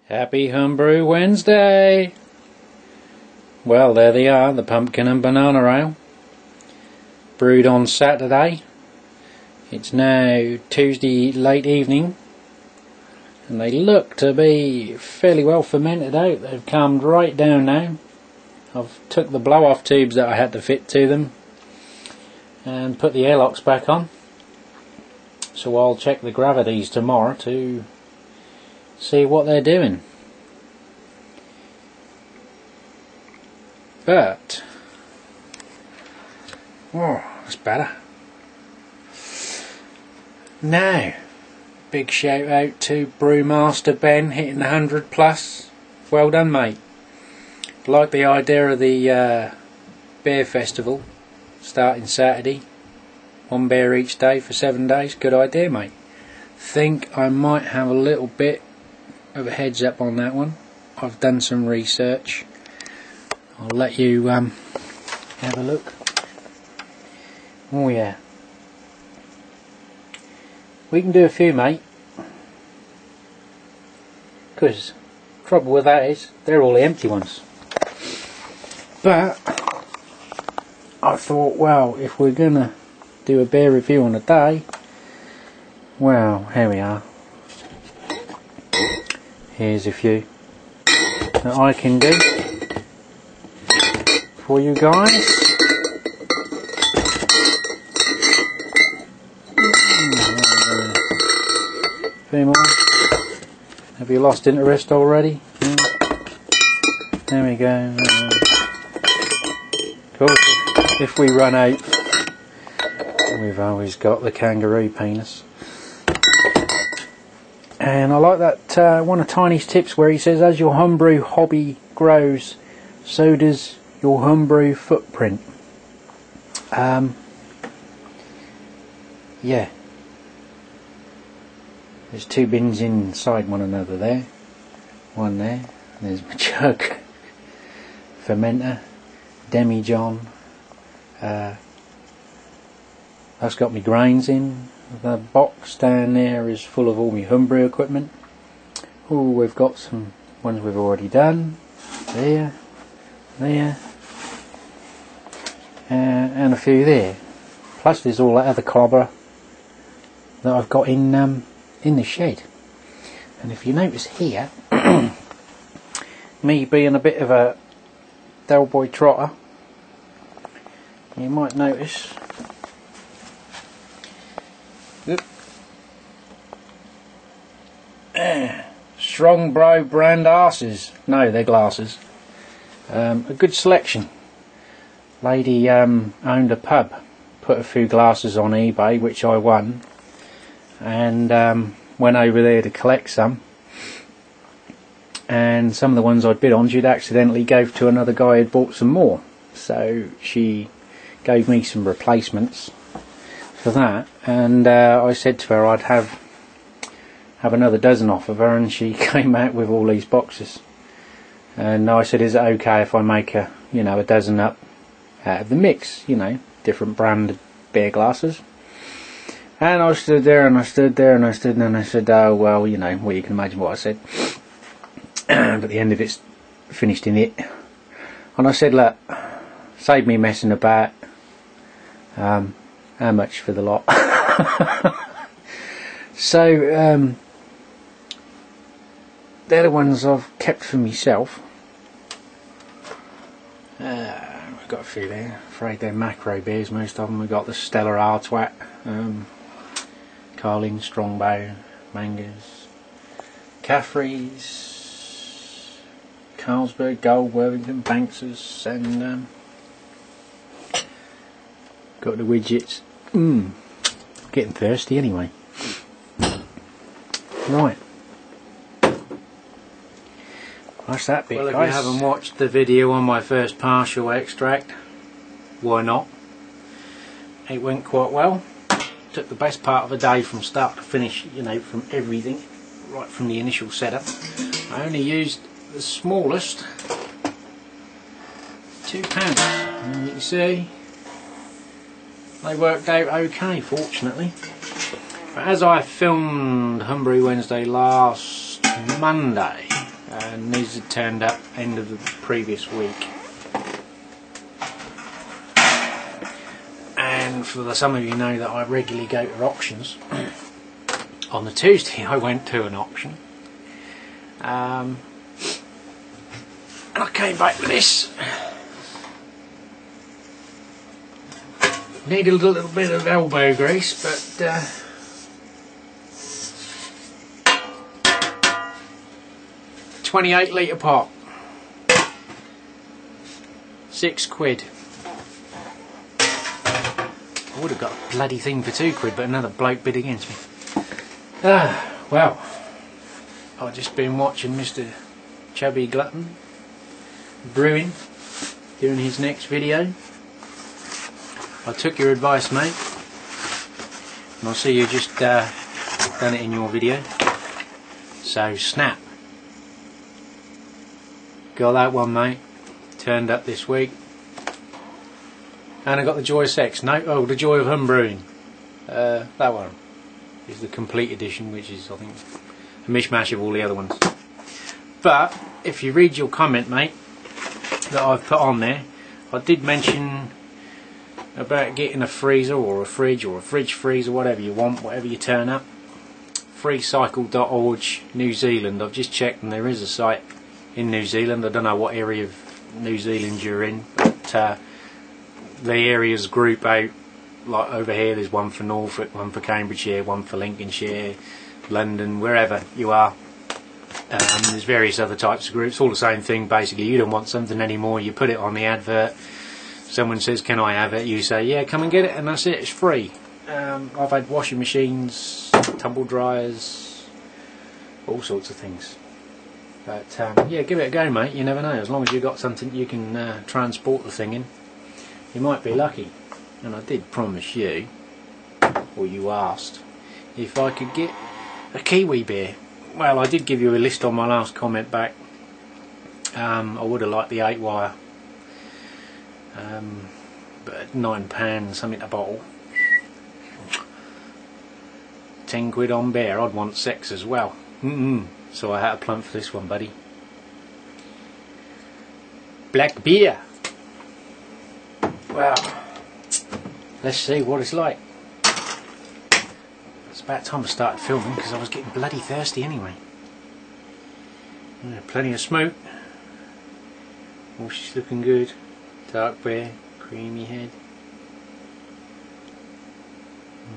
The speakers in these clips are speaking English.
Happy Homebrew Wednesday! Well, there they are, the pumpkin and banana ale. Brewed on Saturday. It's now Tuesday late evening. And they look to be fairly well fermented out. They've calmed right down now. I've took the blow-off tubes that I had to fit to them and put the airlocks back on. So I'll check the gravities tomorrow to see what they're doing. But that's better. Now, big shout out to Brewmaster Ben hitting the 100 plus. Well done, mate. Like the idea of the beer festival starting Saturday. One beer each day for 7 days. Good idea, mate. Think I might have a little bit of a heads up on that one. I've done some research. I'll let you have a look. Oh yeah. We can do a few, mate. Because trouble with that is they're all the empty ones. But I thought, well, if we're gonna do a beer review on a day, well, here we are. Here's a few that I can do for you guys. Few more. Have you lost interest already? There we go. Of course, if we run out, we've always got the kangaroo penis. And I like that one of Tiny's tips where he says, as your homebrew hobby grows, so does your homebrew footprint. Yeah. There's two bins inside one another there. One there. There's my jug. Fermenter. Demijohn. That's got my grains in. The box down there is full of all my homebrew equipment. Oh, we've got some ones we've already done. There. There. And a few there. Plus there's all that other clobber that I've got in the shed. And if you notice here, me being a bit of a Del Boy trotter, you might notice Strong Bro brand arses. No, they're glasses. A good selection. Lady owned a pub, put a few glasses on eBay, which I won, and went over there to collect some. And some of the ones I'd bid on, she'd accidentally gave to another guy who'd bought some more. So she gave me some replacements for that, and I said to her I'd have another dozen off of her, and she came out with all these boxes. And I said, is it okay if I make a dozen up out of the mix, different branded beer glasses? And I stood there and I stood there and I stood there and I said, oh well, well, you can imagine what I said. But the end of it's finished in it. And I said, look, save me messing about. How much for the lot? So they're the ones I've kept for myself. We've got a few there. Afraid they're macro beers, most of them. We've got the Stella Artois, Carling, Strongbow, Mangas, Caffrey's, Carlsberg, Gold, Worthington, Banks's, and got the widgets. Getting thirsty anyway. Right. That's that bit, well, guys. If you haven't watched the video on my first partial extract, why not? It went quite well. Took the best part of a day from start to finish, from everything, right from the initial setup. I only used the smallest 2 pounds, and you can see they worked out okay, fortunately. But as I filmed Homebrew Wednesday last Monday, and these had turned up end of the previous week. And for some of you know that I regularly go to auctions. On the Tuesday I went to an auction, and I came back with this. Needed a little bit of elbow grease, but 28 litre pot, £6. I would have got a bloody thing for £2, but another bloke bid against me. Well, I've just been watching Mr. Chubby Glutton brewing, doing his next video. I took your advice, mate, and I see you just done it in your video. So snap. Got that one, mate. Turned up this week. And I got the Joy Sex. No, oh, the Joy of Home Brewing. That one is the complete edition, which is, I think, a mishmash of all the other ones. But if you read your comment, mate, that I've put on there, I did mention about getting a freezer or a fridge or a fridge freezer, whatever you want, whatever you turn up. freecycle.org, New Zealand. I've just checked and there is a site in New Zealand. I don't know what area of New Zealand you're in, but the areas group out. Like over here there's one for Norfolk, one for Cambridgeshire, one for Lincolnshire, London, wherever you are. There's various other types of groups, all the same thing basically. You don't want something anymore, you put it on the advert, someone says can I have it, you say yeah, come and get it, and that's it, it's free. I've had washing machines, tumble dryers, all sorts of things. But yeah, give it a go, mate, you never know. As long as you've got something you can transport the thing in, you might be lucky. And I did promise you, or you asked, if I could get a Kiwi beer. Well, I did give you a list on my last comment back. I would have liked the 8 wire, but £9 something a bottle. £10 on beer. I'd want sex as well. So I had a plump for this one, buddy. Black beer. Well, let's see what it's like. It's about time I started filming because I was getting bloody thirsty anyway. Yeah, plenty of smoke. Oh, she's looking good. Dark beer, creamy head.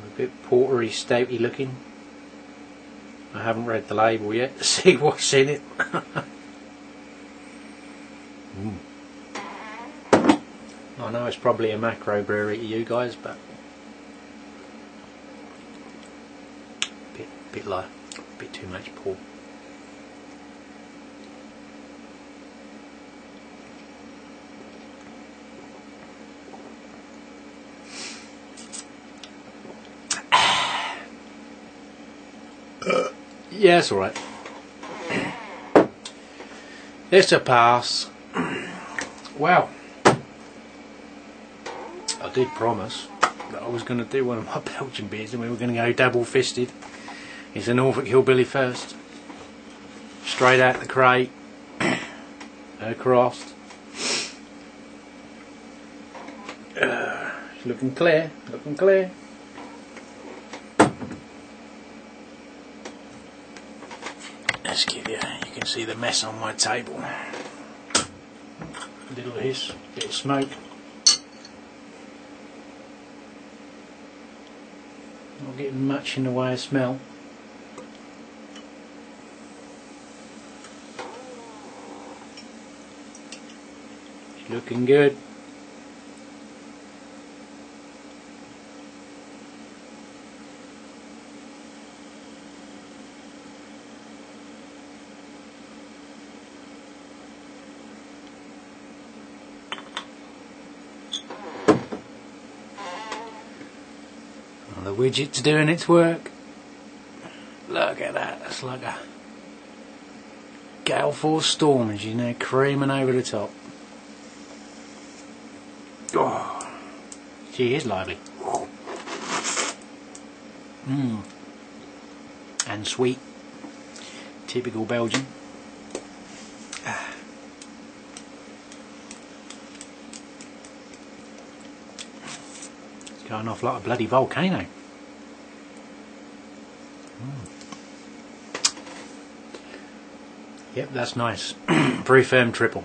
A bit portery, stouty looking. I haven't read the label yet to see what's in it. I know it's probably a macro brewery to you guys, but bit low, a bit too much pour. Yeah, it's alright. It's a pass. Well, I did promise that I was going to do one of my Belgian beers and we were going to go double fisted. It's a Norfolk Hillbilly first. Straight out the crate. Across. It's looking clear, looking clear. Let's give you can see the mess on my table. A little hiss, bit of smoke. Not getting much in the way of smell. It's looking good. The widget's doing its work. Look at that, that's like a gale force storm, as you know, creaming over the top. Oh, she is lively. And sweet. Typical Belgian. Going off like a bloody volcano. Yep, that's nice. Very firm triple.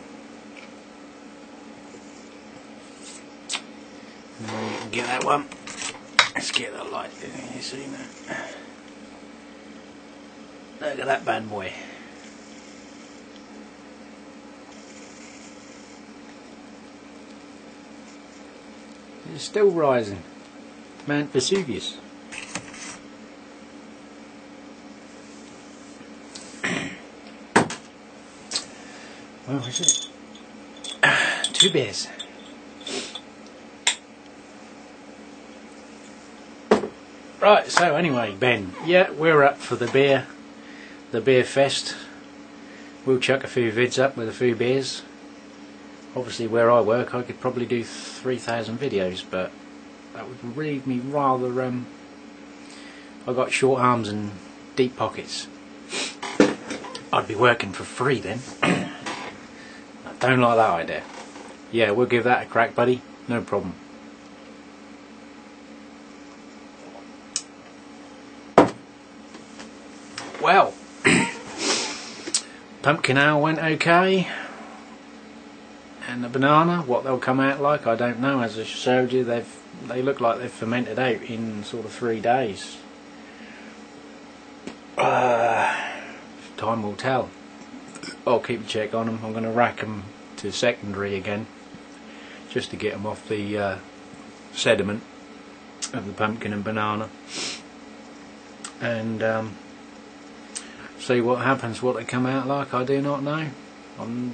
And you can get that one. Let's get that light in here, see that. Look at that bad boy. It's still rising. Mount Vesuvius. Where is it? 2 beers. Right, so anyway, Ben, yeah, we're up for the beer fest. We'll chuck a few vids up with a few beers. Obviously where I work I could probably do 3,000 videos, but that would leave me rather, I got short arms and deep pockets. I'd be working for free then. I don't like that idea. Yeah, we'll give that a crack, buddy, no problem. Well, pumpkin ale went okay, and the banana, what they'll come out like, I don't know. As I showed you, they look like they've fermented out in sort of 3 days. Time will tell. I'll keep a check on them. I'm going to rack them to secondary again, just to get them off the sediment of the pumpkin and banana, and see what happens. What they come out like, I do not know. I'm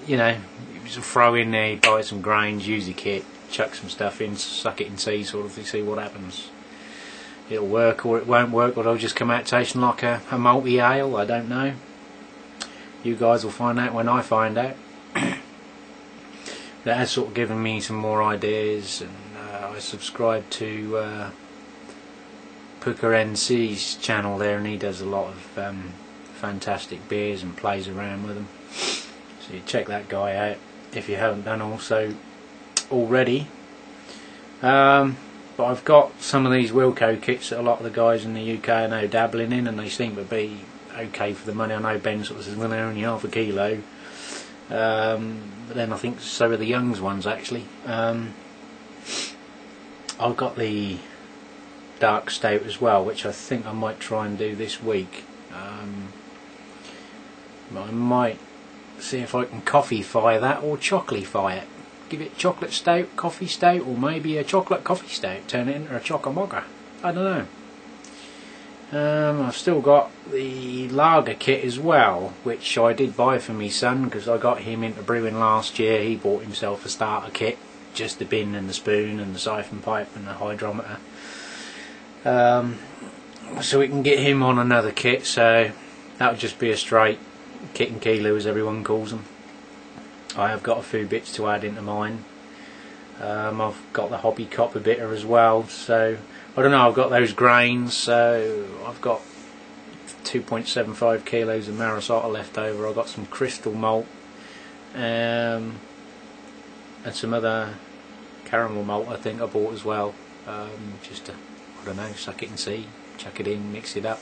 you know, just throw in there, buy some grains, use the kit, chuck some stuff in, suck it and see, sort of, see what happens. It'll work or it won't work, or it'll just come out tasting like a malty ale. I don't know. You guys will find out when I find out. That has sort of given me some more ideas, and I subscribe to Puka NC's channel there, and he does a lot of fantastic beers and plays around with them. So you check that guy out if you haven't done also already. But I've got some of these Wilco kits that a lot of the guys in the UK are now dabbling in, and they seem to be okay for the money. I know Ben sort of says, well, they're only half a kilo. But then I think so are the Young's ones actually. I've got the dark stout as well, which I think I might try and do this week. I might see if I can coffee-fy that or chocolate-fy it. Give it chocolate stout, coffee stout, or maybe a chocolate coffee stout, turn it into a chocomocha. I don't know. I've still got the lager kit as well, which I did buy for my son because I got him into brewing last year. He bought himself a starter kit, just the bin and the spoon and the siphon pipe and the hydrometer. So we can get him on another kit, so that would just be a straight kit and kilo, as everyone calls them. I have got a few bits to add into mine. I've got the hobby copper bitter as well, so I don't know, I've got those grains, so I've got 2.75 kilos of Marisota left over. I've got some crystal malt and some other caramel malt I think I bought as well, just to, I don't know, suck it and see, chuck it in, mix it up.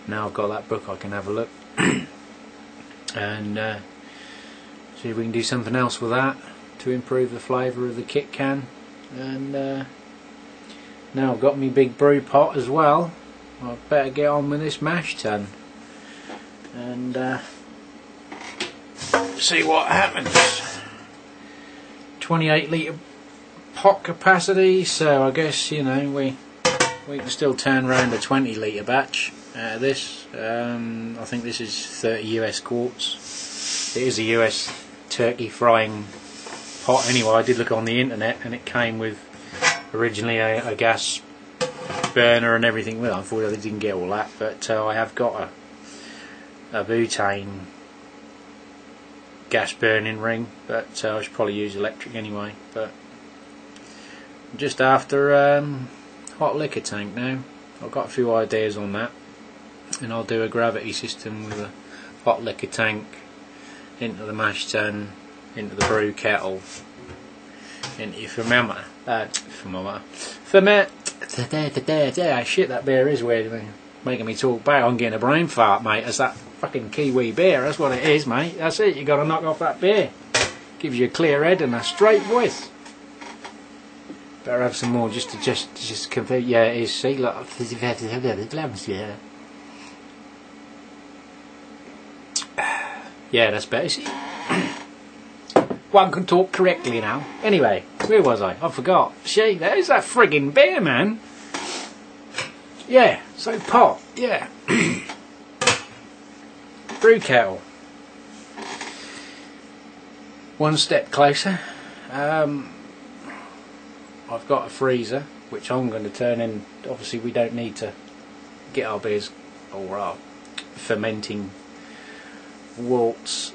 Now I've got that book, I can have a look and see if we can do something else with that to improve the flavour of the kit can. And now I've got my big brew pot as well. I better get on with this mash tun and see what happens. 28 litre pot capacity, so I guess, you know, we can still turn around a 20 litre batch out of this. I think this is 30 US quarts. It is a US turkey frying pot anyway. I did look on the internet and it came with originally a gas burner and everything. Well, unfortunately I didn't get all that, but I have got a butane gas burning ring, but I should probably use electric anyway. But I'm just after hot liquor tank now. I've got a few ideas on that, and I'll do a gravity system with a hot liquor tank into the mash tun, into the brew kettle, into your thermometer. Shit, that beer is weird. Making me talk back. I'm getting a brain fart, mate. That's that fucking Kiwi beer. That's what it is, mate. That's it. You got to knock off that beer. Gives you a clear head and a straight voice. Better have some more just to complete. Yeah, it is. See, look. Yeah, that's better. See? One can talk correctly now. Anyway, where was I? I forgot. See, there's that friggin' beer, man. Yeah, so pot. Yeah. Brew kettle. One step closer. I've got a freezer, which I'm going to turn in. Obviously, we don't need to get our beers or our fermenting worts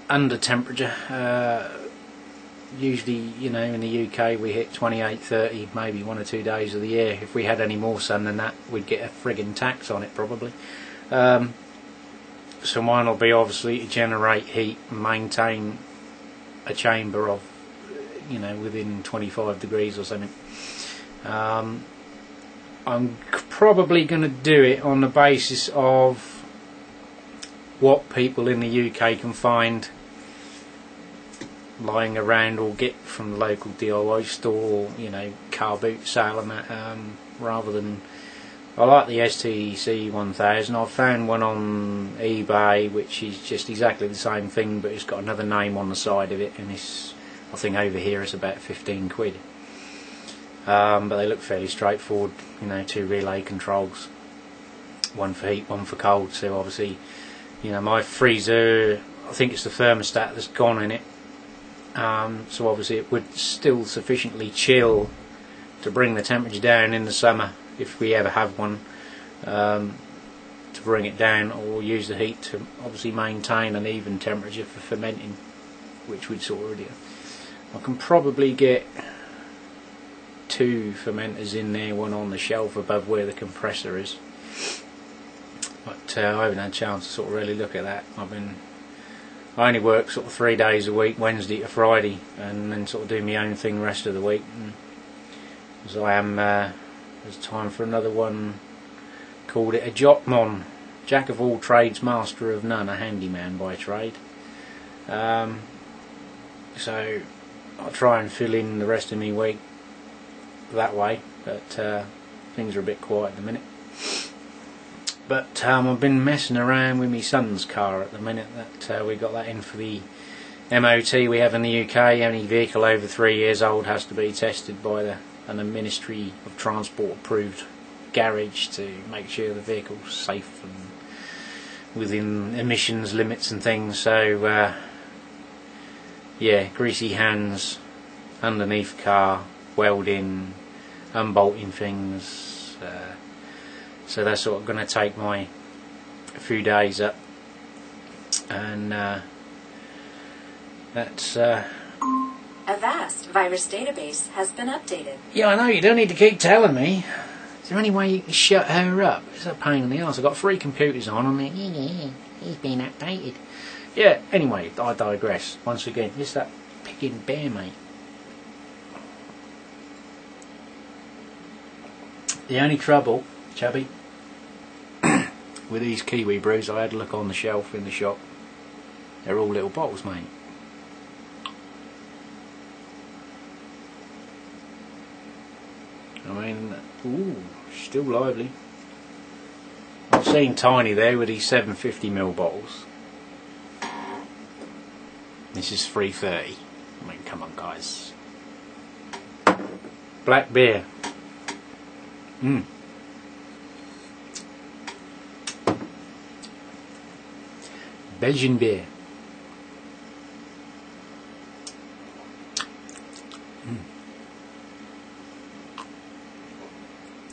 under temperature. Usually, you know, in the UK we hit 28, 30, maybe 1 or 2 days of the year. If we had any more sun than that, we'd get a friggin' tax on it probably. So mine will be obviously to generate heat and maintain a chamber of, you know, within 25 degrees or something. I'm probably going to do it on the basis of what people in the UK can find lying around or get from the local DIY store, you know, car boot sale and that, rather than... I like the STC 1000. I've found one on eBay which is just exactly the same thing, but it's got another name on the side of it, and it's, I think over here it's about 15 quid. But they look fairly straightforward, you know, 2 relay controls, one for heat, one for cold. So obviously, you know, my freezer, I think it's the thermostat that's gone in it, so obviously it would still sufficiently chill to bring the temperature down in the summer, if we ever have one, to bring it down, or use the heat to obviously maintain an even temperature for fermenting, which we'd sort of do. I can probably get 2 fermenters in there, one on the shelf above where the compressor is, but I haven't had a chance to sort of really look at that. I only work sort of 3 days a week, Wednesday to Friday, and then sort of do my own thing the rest of the week. And as I am, there's time for another one. Called it a Jotmon, jack of all trades, master of none, a handyman by trade. So I'll try and fill in the rest of my week that way, but things are a bit quiet at the minute. But I've been messing around with my son's car at the minute. That we got that in for the MOT we have in the UK. Any vehicle over 3 years old has to be tested by the Ministry of Transport approved garage to make sure the vehicle's safe and within emissions limits and things. So yeah, greasy hands underneath car, welding, unbolting things. So that's sort of going to take my a few days up, and that's A vast virus database has been updated. yeah, I know, you don't need to keep telling me. Is there any way you can shut her up? It's a pain in the arse. I've got 3 computers on and he's been updated. Yeah, anyway, I digress. Once again, it's that picking bear, mate. The only trouble, chubby, with these Kiwi brews, I had to look on the shelf in the shop. They're all little bottles, mate. I mean, ooh, still lively. I've seen Tiny there with these 750ml bottles. This is 330. I mean, come on, guys. Black beer. Belgian beer.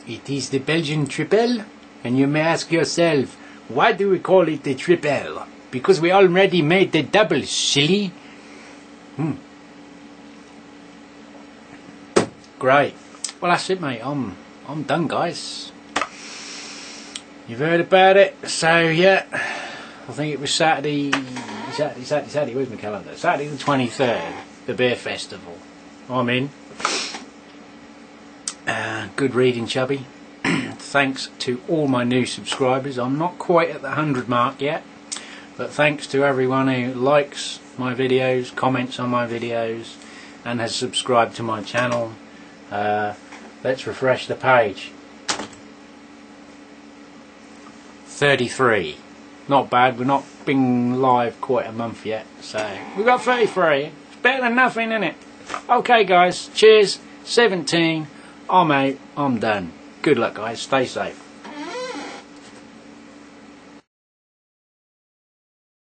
It is the Belgian triple, and you may ask yourself, why do we call it the triple? Because we already made the double, silly. Great. Well, that's it, mate. I'm done, guys. You've heard about it, so yeah. I think it was Saturday, where's my calendar? Saturday the 23rd, the beer festival. I'm in. Good reading, Chubby. Thanks to all my new subscribers. I'm not quite at the 100 mark yet, but thanks to everyone who likes my videos, comments on my videos, and has subscribed to my channel. Let's refresh the page. 33. Not bad. We're not been live quite a month yet, so we've got 33. It's better than nothing, isn't it? Okay, guys. Cheers. 17. I'm out. I'm done. Good luck, guys. Stay safe.